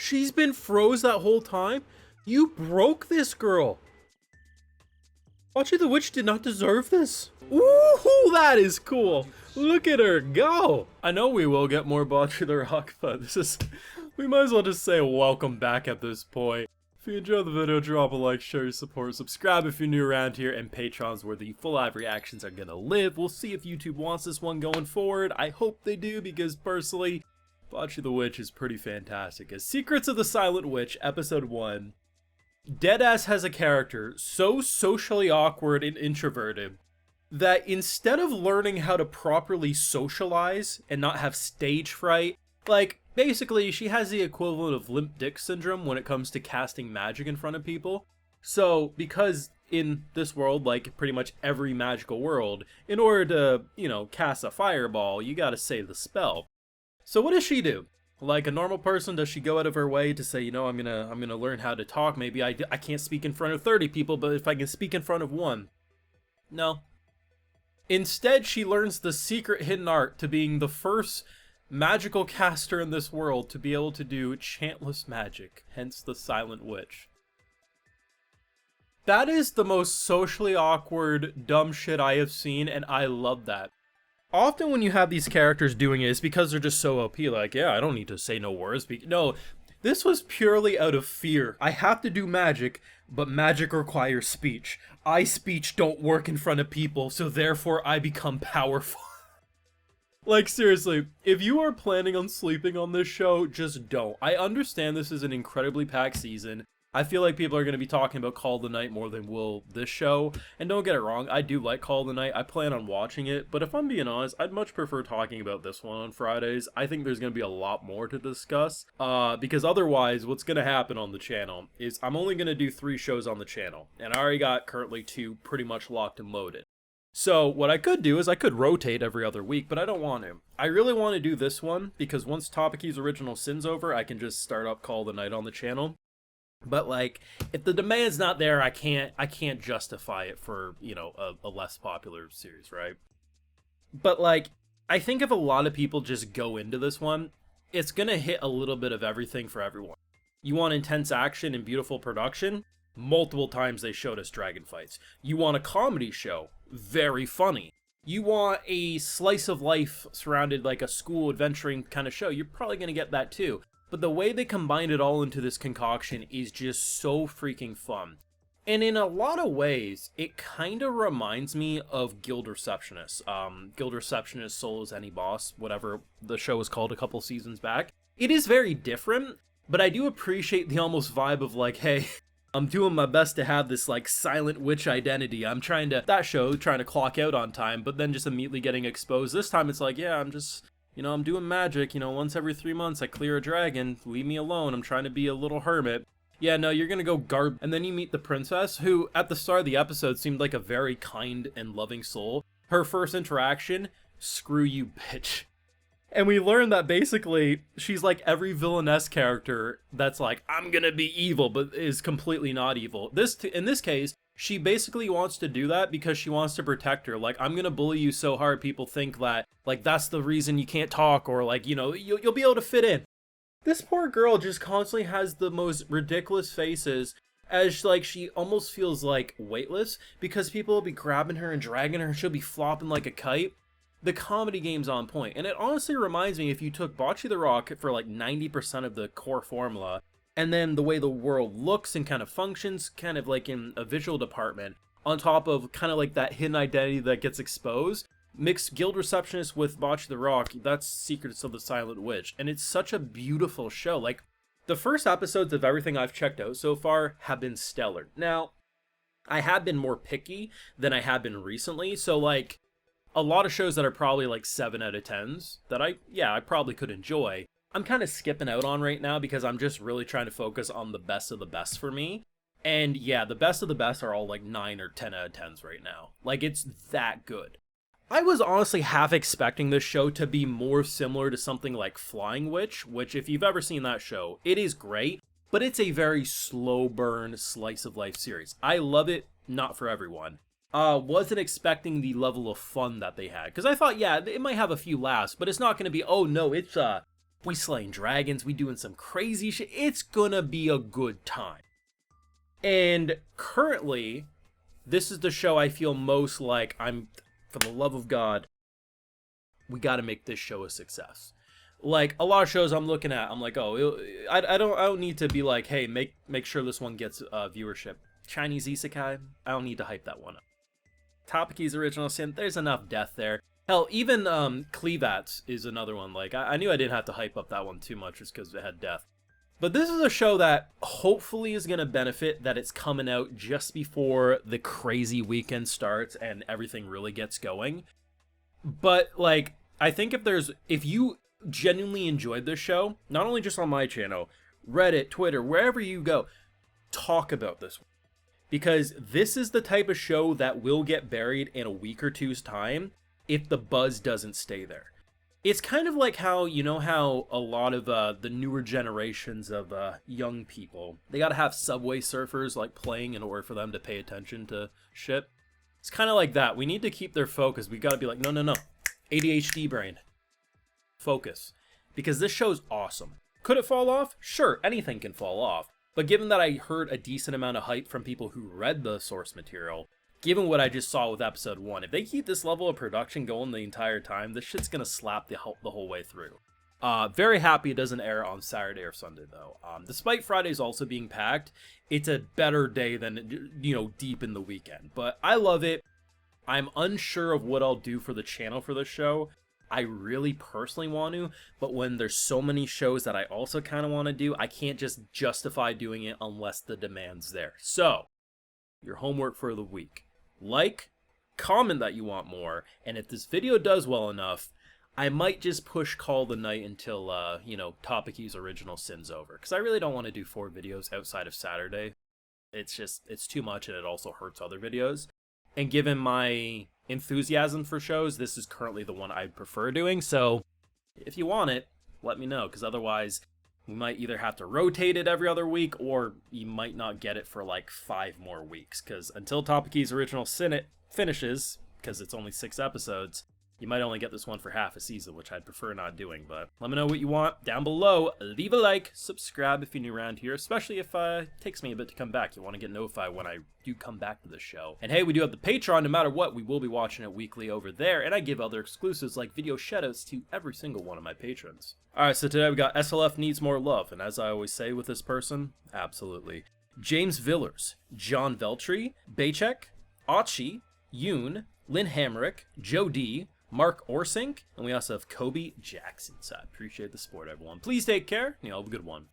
She's been froze that whole time? You broke this girl. Bocchi the Witch did not deserve this. Ooh, that is cool. Look at her go. I know we will get more Bocchi the Rock, but we might as well just say welcome back at this point. If you enjoyed the video, drop a like, share your support, subscribe if you're new around here, and Patreon's where the full live reactions are gonna live. We'll see if YouTube wants this one going forward. I hope they do, because personally, Bocchi the Witch is pretty fantastic. As Secrets of the Silent Witch, Episode 1, Deadass has a character so socially awkward and introverted that instead of learning how to properly socialize and not have stage fright, like, basically, she has the equivalent of limp dick syndrome when it comes to casting magic in front of people. So, because in this world, like pretty much every magical world, in order to, you know, cast a fireball, you gotta say the spell. So what does she do? Like a normal person, does she go out of her way to say, you know, I'm gonna learn how to talk? Maybe I can't speak in front of 30 people, but if I can speak in front of one. No. Instead, she learns the secret hidden art to being the first magical caster in this world to be able to do chantless magic, hence the Silent Witch. That is the most socially awkward, dumb shit I have seen, and I love that. Often when you have these characters doing it, it's because they're just so OP, like, yeah, I don't need to say no words. No, this was purely out of fear. I have to do magic, but magic requires speech. Speech don't work in front of people, so therefore I become powerful. Like, seriously, if you are planning on sleeping on this show, just don't. I understand this is an incredibly packed season. I feel like people are going to be talking about Call of the Night more than will this show. And don't get it wrong, I do like Call of the Night. I plan on watching it. But if I'm being honest, I'd much prefer talking about this one on Fridays. I think there's going to be a lot more to discuss. Because otherwise, what's going to happen on the channel is I'm only going to do 3 shows on the channel. And I already got currently 2 pretty much locked and loaded. So what I could do is I could rotate every other week, but I don't want to. I really want to do this one because once Topiky's Original Sin's over, I can just start up Call of the Night on the channel. But like, if the demand's not there, I can't justify it for, you know, a less popular series, right? But like, I think if a lot of people just go into this one, it's gonna hit a little bit of everything for everyone. You want intense action and beautiful production? Multiple times they showed us dragon fights. You want a comedy show? Very funny. You want a slice of life surrounded like a school adventuring kind of show? You're probably gonna get that too. But the way they combined it all into this concoction is just so freaking fun. And in a lot of ways, it kind of reminds me of Guild Receptionist. Guild Receptionist, Soul as Any Boss, whatever the show was called a couple seasons back. It is very different, but I do appreciate the almost vibe of like, hey, I'm doing my best to have this like silent witch identity. I'm trying to clock out on time, but then just immediately getting exposed. This time it's like, yeah, I'm just, you know, I'm doing magic, you know, once every 3 months I clear a dragon, leave me alone, I'm trying to be a little hermit. Yeah, no, you're gonna go garb. And then you meet the princess, who at the start of the episode seemed like a very kind and loving soul. Her first interaction, screw you, bitch. And we learn that basically she's like every villainess character that's like, I'm gonna be evil, but is completely not evil. In this case, she basically wants to do that because she wants to protect her. Like, I'm gonna bully you so hard people think that, like, that's the reason you can't talk, or like, you know, you'll be able to fit in. This poor girl just constantly has the most ridiculous faces, as like she almost feels like weightless because people will be grabbing her and dragging her and she'll be flopping like a kite. The comedy game's on point, and it honestly reminds me if you took Bocchi the Rock for like 90% of the core formula, and then the way the world looks and kind of functions, kind of like in a visual department, on top of kind of like that hidden identity that gets exposed, mix Guild Receptionist with Bocchi the Rock, that's Secrets of the Silent Witch, and it's such a beautiful show. Like, the first episodes of everything I've checked out so far have been stellar. Now, I have been more picky than I have been recently, so like, a lot of shows that are probably like 7 out of 10s that I probably could enjoy, I'm kind of skipping out on right now because I'm just really trying to focus on the best of the best for me. And yeah, the best of the best are all like 9 or 10 out of 10s right now. Like, it's that good. I was honestly half expecting this show to be more similar to something like Flying Witch, which if you've ever seen that show, it is great, but it's a very slow burn slice of life series. I love it, not for everyone. Wasn't expecting the level of fun that they had, because I thought, yeah, it might have a few laughs, but it's not going to be, oh no, it's We slaying dragons, we doing some crazy shit. It's gonna be a good time. And currently, this is the show I feel most like for the love of God, we gotta make this show a success. Like, a lot of shows I'm looking at, I'm like, oh, I don't need to be like, hey, make sure this one gets viewership. Chinese Isekai, I don't need to hype that one up. Topiki's Original Sin, there's enough death there. Hell, even Cleavats is another one. Like, I knew I didn't have to hype up that one too much just because it had death. But this is a show that hopefully is going to benefit that it's coming out just before the crazy weekend starts and everything really gets going. But, like, I think if you genuinely enjoyed this show, not only just on my channel, Reddit, Twitter, wherever you go, talk about this one. Because this is the type of show that will get buried in a week or two's time if the buzz doesn't stay there. It's kind of like how, you know how a lot of the newer generations of young people, they gotta have Subway Surfers like playing in order for them to pay attention to shit. It's kind of like that. We need to keep their focus. We gotta be like, no. ADHD brain. Focus. Because this show's awesome. Could it fall off? Sure, anything can fall off. But given that I heard a decent amount of hype from people who read the source material, given what I just saw with episode 1, if they keep this level of production going the entire time, this shit's gonna slap the whole way through. Very happy it doesn't air on Saturday or Sunday, though. Despite Fridays also being packed, it's a better day than, deep in the weekend. But I love it. I'm unsure of what I'll do for the channel for this show. I really personally want to, but when there's so many shows that I also kind of want to do, I can't just justify doing it unless the demand's there. So, your homework for the week. Like, comment that you want more, and if this video does well enough, I might just push Call the Night until, Topiki's Original Sin's over. Because I really don't want to do 4 videos outside of Saturday. It's too much, and it also hurts other videos. And given my enthusiasm for shows, this is currently the one I'd prefer doing. So, if you want it, let me know. Because otherwise, we might either have to rotate it every other week, or you might not get it for like 5 more weeks. Because until Topiki's Original Sin finishes, because it's only 6 episodes, you might only get this one for half a season, which I'd prefer not doing. But let me know what you want down below. Leave a like, subscribe if you're new around here, especially if it takes me a bit to come back. You want to get notified when I do come back to this show. And hey, we do have the Patreon. No matter what, we will be watching it weekly over there, and I give other exclusives like video shoutouts to every single one of my patrons. Alright, so today we got SLF Needs More Love, and as I always say with this person, absolutely. James Villers, John Veltri, Baychek, Achi, Yoon, Lynn Hamrick, Joe D, Mark Orsink, and we also have Kobe Jackson. So I appreciate the support, everyone. Please take care, and you all have a good one.